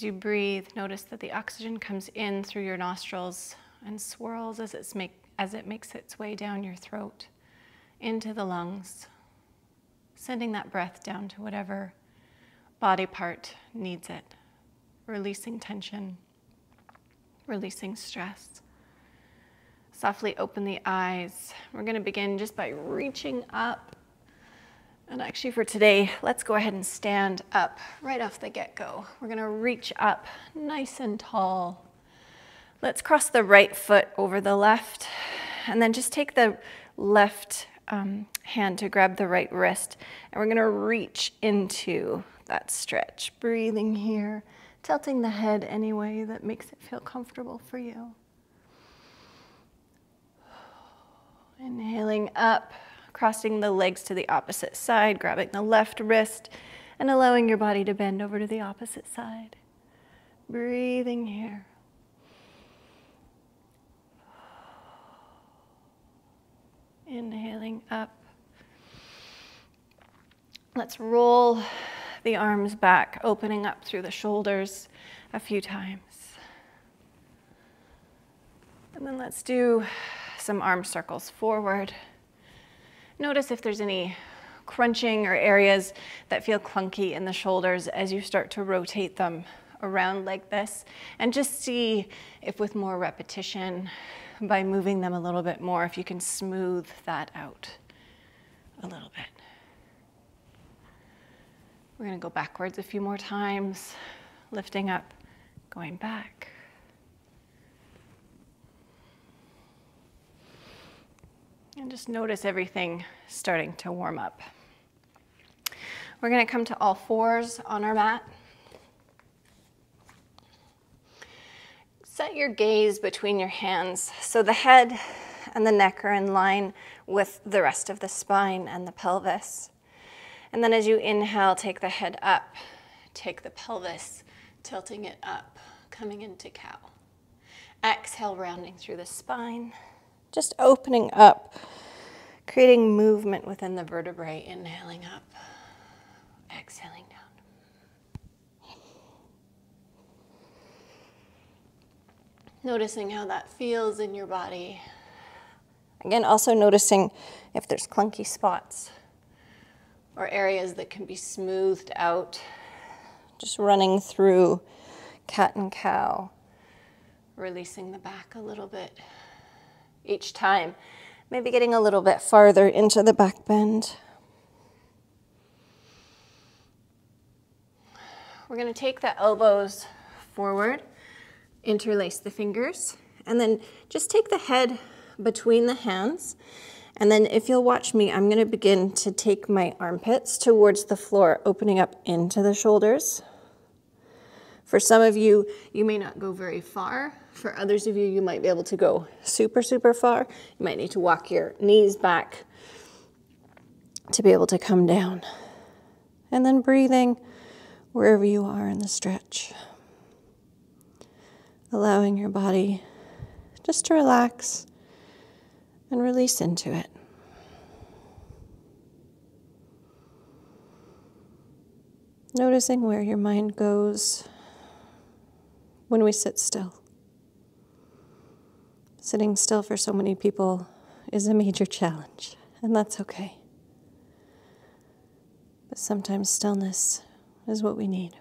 As you breathe, notice that the oxygen comes in through your nostrils and swirls as it makes its way down your throat, into the lungs, sending that breath down to whatever body part needs it, releasing tension, releasing stress. Softly open the eyes. We're going to begin just by reaching up. And actually for today, let's go ahead and stand up right off the get-go. We're going to reach up nice and tall. Let's cross the right foot over the left, and then just take the left hand to grab the right wrist. And we're going to reach into that stretch. Breathing here, tilting the head any way that makes it feel comfortable for you. Inhaling up, crossing the legs to the opposite side, grabbing the left wrist, and allowing your body to bend over to the opposite side. Breathing here. Inhaling up. Let's roll the arms back, opening up through the shoulders a few times. And then let's do some arm circles forward. Notice if there's any crunching or areas that feel clunky in the shoulders as you start to rotate them around like this. And just see if with more repetition, by moving them a little bit more, if you can smooth that out a little bit. We're going to go backwards a few more times, lifting up, going back. And just notice everything starting to warm up. We're going to come to all fours on our mat. Set your gaze between your hands so the head and the neck are in line with the rest of the spine and the pelvis. And then as you inhale, take the head up, take the pelvis, tilting it up, coming into cow. Exhale, rounding through the spine. Just opening up, creating movement within the vertebrae, inhaling up, exhaling down. Noticing how that feels in your body. Again, also noticing if there's clunky spots or areas that can be smoothed out. Just running through cat and cow, releasing the back a little bit. Each time, maybe getting a little bit farther into the back bend. We're going to take the elbows forward, interlace the fingers, and then just take the head between the hands. And then if you'll watch me, I'm going to begin to take my armpits towards the floor, opening up into the shoulders. For some of you, you may not go very far. For others of you, you might be able to go super, super far. You might need to walk your knees back to be able to come down. And then breathing wherever you are in the stretch. Allowing your body just to relax and release into it. Noticing where your mind goes when we sit still. Sitting still for so many people is a major challenge, and that's okay. But sometimes stillness is what we need.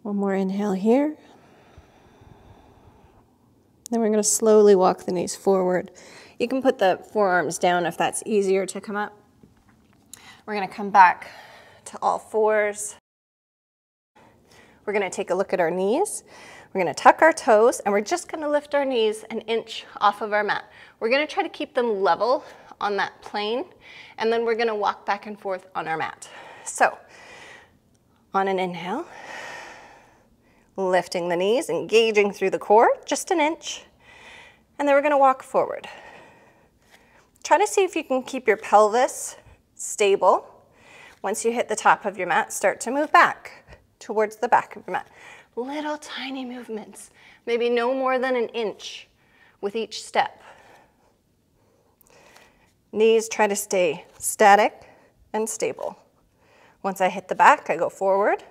One more inhale here. Then we're going to slowly walk the knees forward. You can put the forearms down if that's easier to come up. We're going to come back to all fours. We're going to take a look at our knees. We're going to tuck our toes, and we're just going to lift our knees an inch off of our mat. We're going to try to keep them level on that plane, and then we're going to walk back and forth on our mat. So, on an inhale, lifting the knees, engaging through the core, just an inch, and then we're going to walk forward. Try to see if you can keep your pelvis stable. Once you hit the top of your mat, start to move back towards the back of your mat. Little tiny movements, maybe no more than an inch with each step. Knees try to stay static and stable. Once I hit the back, I go forward.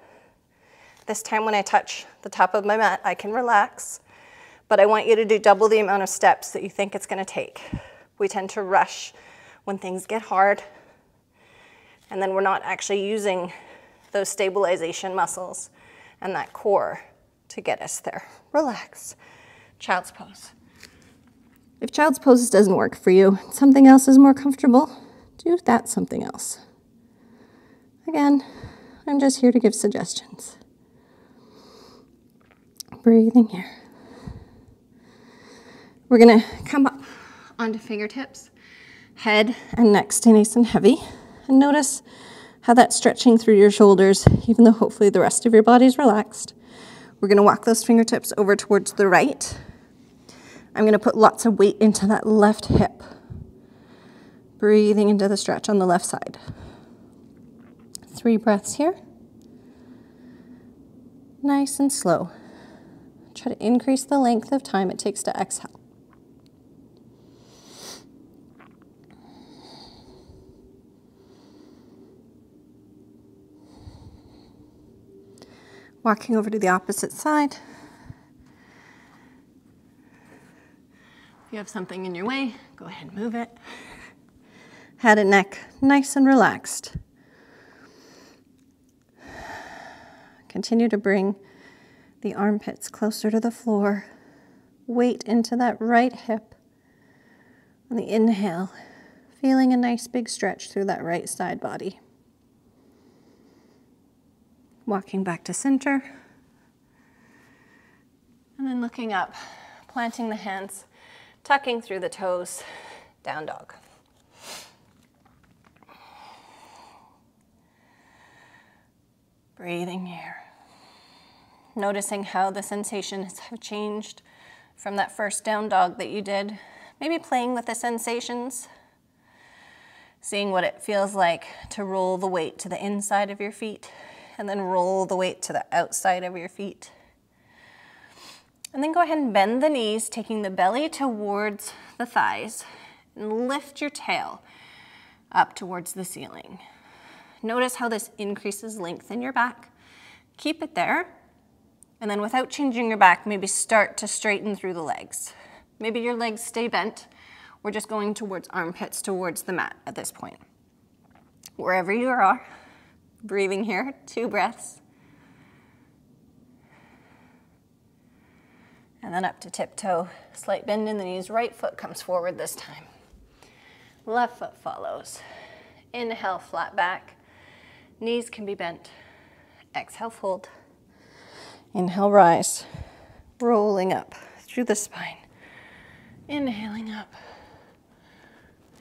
This time when I touch the top of my mat, I can relax, but I want you to do double the amount of steps that you think it's gonna take. We tend to rush when things get hard, and then we're not actually using those stabilization muscles and that core to get us there. Relax. Child's pose. If child's pose doesn't work for you, something else is more comfortable, do that something else. Again, I'm just here to give suggestions. Breathing here. We're gonna come up onto fingertips, head and neck stay nice and heavy, and notice how that's stretching through your shoulders, even though hopefully the rest of your body's relaxed. We're gonna walk those fingertips over towards the right. I'm gonna put lots of weight into that left hip. Breathing into the stretch on the left side. 3 breaths here. Nice and slow. Try to increase the length of time it takes to exhale. Walking over to the opposite side. If you have something in your way, go ahead and move it. Head and neck nice and relaxed. Continue to bring the armpits closer to the floor. Weight into that right hip. On the inhale, feeling a nice big stretch through that right side body. Walking back to center. And then looking up, planting the hands, tucking through the toes, down dog. Breathing here. Noticing how the sensations have changed from that first down dog that you did. Maybe playing with the sensations. Seeing what it feels like to roll the weight to the inside of your feet and then roll the weight to the outside of your feet. And then go ahead and bend the knees, taking the belly towards the thighs, and lift your tail up towards the ceiling. Notice how this increases length in your back. Keep it there, and then without changing your back, maybe start to straighten through the legs. Maybe your legs stay bent. We're just going towards armpits, towards the mat at this point. Wherever you are, breathing here, 2 breaths. And then up to tiptoe, slight bend in the knees, right foot comes forward this time. Left foot follows. Inhale, flat back. Knees can be bent. Exhale, fold. Inhale, rise. Rolling up through the spine. Inhaling up.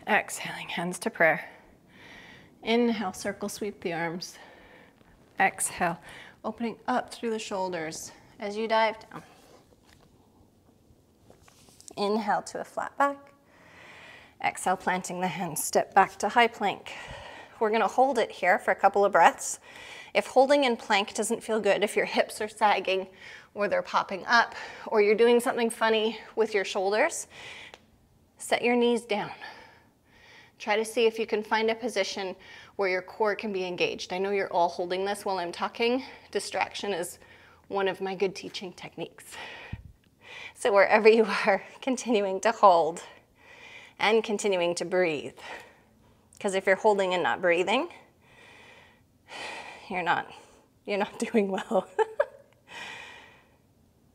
Exhaling, hands to prayer. Inhale, circle sweep the arms. Exhale, opening up through the shoulders as you dive down. Inhale to a flat back. Exhale, planting the hands, step back to high plank. We're gonna hold it here for a couple of breaths. If holding in plank doesn't feel good, if your hips are sagging or they're popping up, or you're doing something funny with your shoulders, set your knees down. Try to see if you can find a position where your core can be engaged. I know you're all holding this while I'm talking. Distraction is one of my good teaching techniques. So wherever you are, continuing to hold and continuing to breathe. Because if you're holding and not breathing, you're not doing well.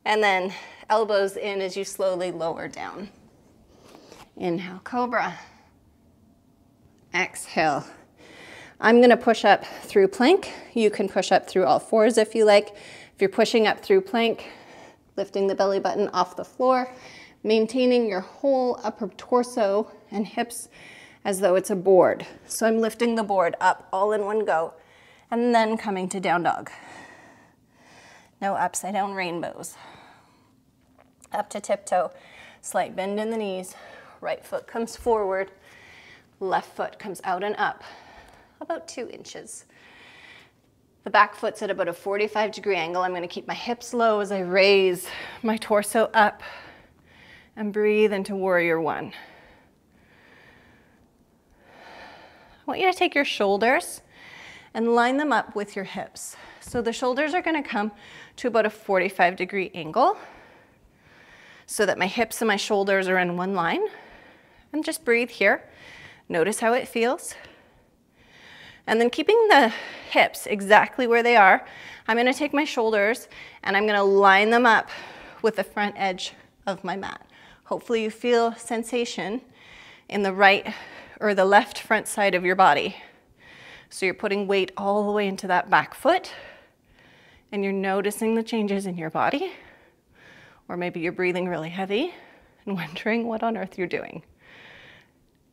And then elbows in as you slowly lower down. Inhale, cobra. Exhale. I'm gonna push up through plank. You can push up through all fours if you like. If you're pushing up through plank, lifting the belly button off the floor, maintaining your whole upper torso and hips as though it's a board. So I'm lifting the board up all in one go, and then coming to down dog. No upside down rainbows. Up to tiptoe, slight bend in the knees, right foot comes forward, left foot comes out and up, about 2 inches. The back foot's at about a 45-degree angle. I'm gonna keep my hips low as I raise my torso up and breathe into warrior 1. I want you to take your shoulders and line them up with your hips. So the shoulders are gonna come to about a 45-degree angle so that my hips and my shoulders are in one line. And just breathe here. Notice how it feels. And then keeping the hips exactly where they are, I'm gonna take my shoulders and I'm gonna line them up with the front edge of my mat. Hopefully you feel sensation in the right or the left front side of your body. So you're putting weight all the way into that back foot and you're noticing the changes in your body. Or maybe you're breathing really heavy and wondering what on earth you're doing.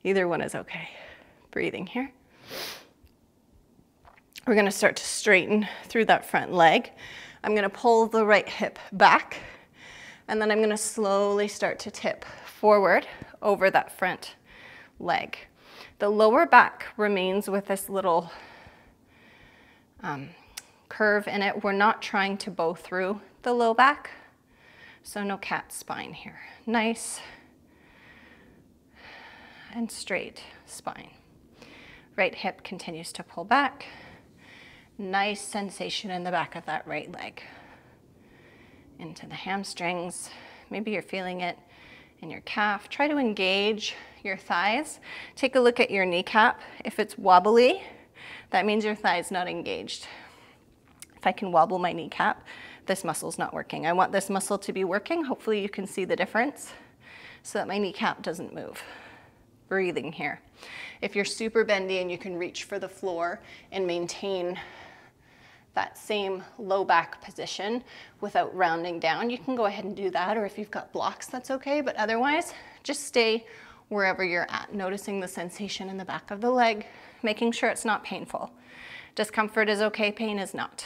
Either one is okay. Breathing here. We're gonna start to straighten through that front leg. I'm gonna pull the right hip back, and then I'm gonna slowly start to tip forward over that front leg. The lower back remains with this little curve in it. We're not trying to bow through the low back, so no cat spine here. Nice and straight spine. Right hip continues to pull back. Nice sensation in the back of that right leg. Into the hamstrings. Maybe you're feeling it in your calf. Try to engage your thighs. Take a look at your kneecap. If it's wobbly, that means your thigh is not engaged. If I can wobble my kneecap, this muscle's not working. I want this muscle to be working. Hopefully you can see the difference so that my kneecap doesn't move. Breathing here. If you're super bendy and you can reach for the floor and maintain that same low back position without rounding down, you can go ahead and do that, or if you've got blocks, that's okay, but otherwise, just stay wherever you're at, noticing the sensation in the back of the leg, making sure it's not painful. Discomfort is okay, pain is not.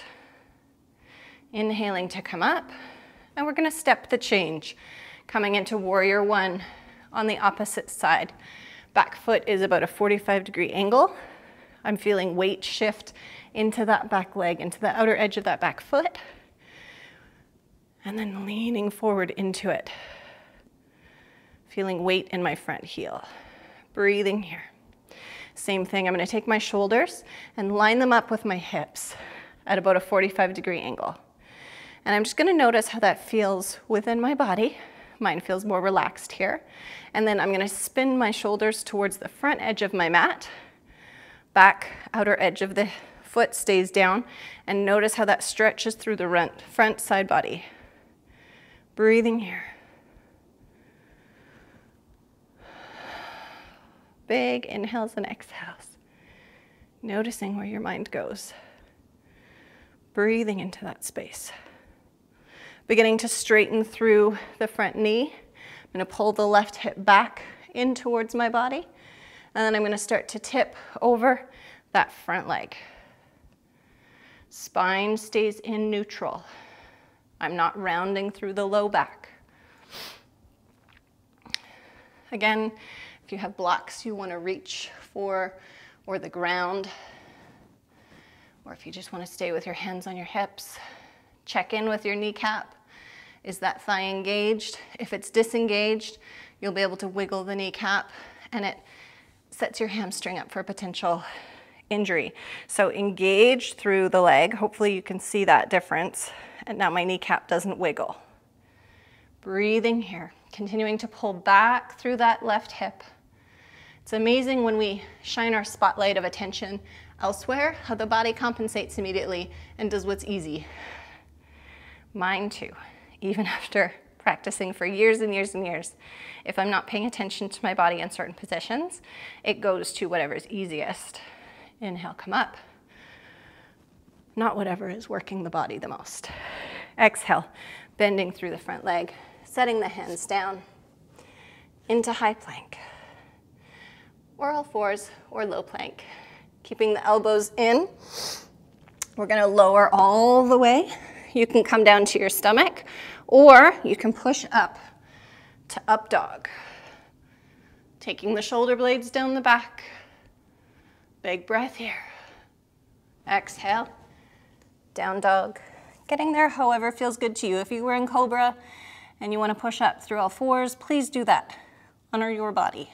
Inhaling to come up, and we're gonna step the change, coming into warrior one on the opposite side. Back foot is about a 45-degree angle. I'm feeling weight shift into that back leg, into the outer edge of that back foot, and then leaning forward into it. Feeling weight in my front heel. Breathing here. Same thing, I'm gonna take my shoulders and line them up with my hips at about a 45-degree angle. And I'm just gonna notice how that feels within my body. Mine feels more relaxed here. And then I'm gonna spin my shoulders towards the front edge of my mat. Back outer edge of the foot stays down, and notice how that stretches through the front side body. Breathing here. Big inhales and exhales. Noticing where your mind goes. Breathing into that space. Beginning to straighten through the front knee. I'm gonna pull the left hip back in towards my body, and then I'm gonna start to tip over that front leg. Spine stays in neutral. I'm not rounding through the low back. Again, if you have blocks you want to reach for, or the ground, or if you just want to stay with your hands on your hips, check in with your kneecap. Is that thigh engaged? If it's disengaged, you'll be able to wiggle the kneecap, and it sets your hamstring up for potential injury. So engage through the leg. Hopefully you can see that difference. And now my kneecap doesn't wiggle. Breathing here, continuing to pull back through that left hip. It's amazing when we shine our spotlight of attention elsewhere, how the body compensates immediately and does what's easy. Mine too, even after practicing for years and years and years. If I'm not paying attention to my body in certain positions, it goes to whatever's easiest. Inhale, come up. Not whatever is working the body the most. Exhale, bending through the front leg, setting the hands down into high plank, or all fours, or low plank. Keeping the elbows in. We're gonna lower all the way. You can come down to your stomach, or you can push up to up dog. Taking the shoulder blades down the back. Big breath here. Exhale, down dog. Getting there however feels good to you. If you were in Cobra and you want to push up through all fours, please do that. Honor your body.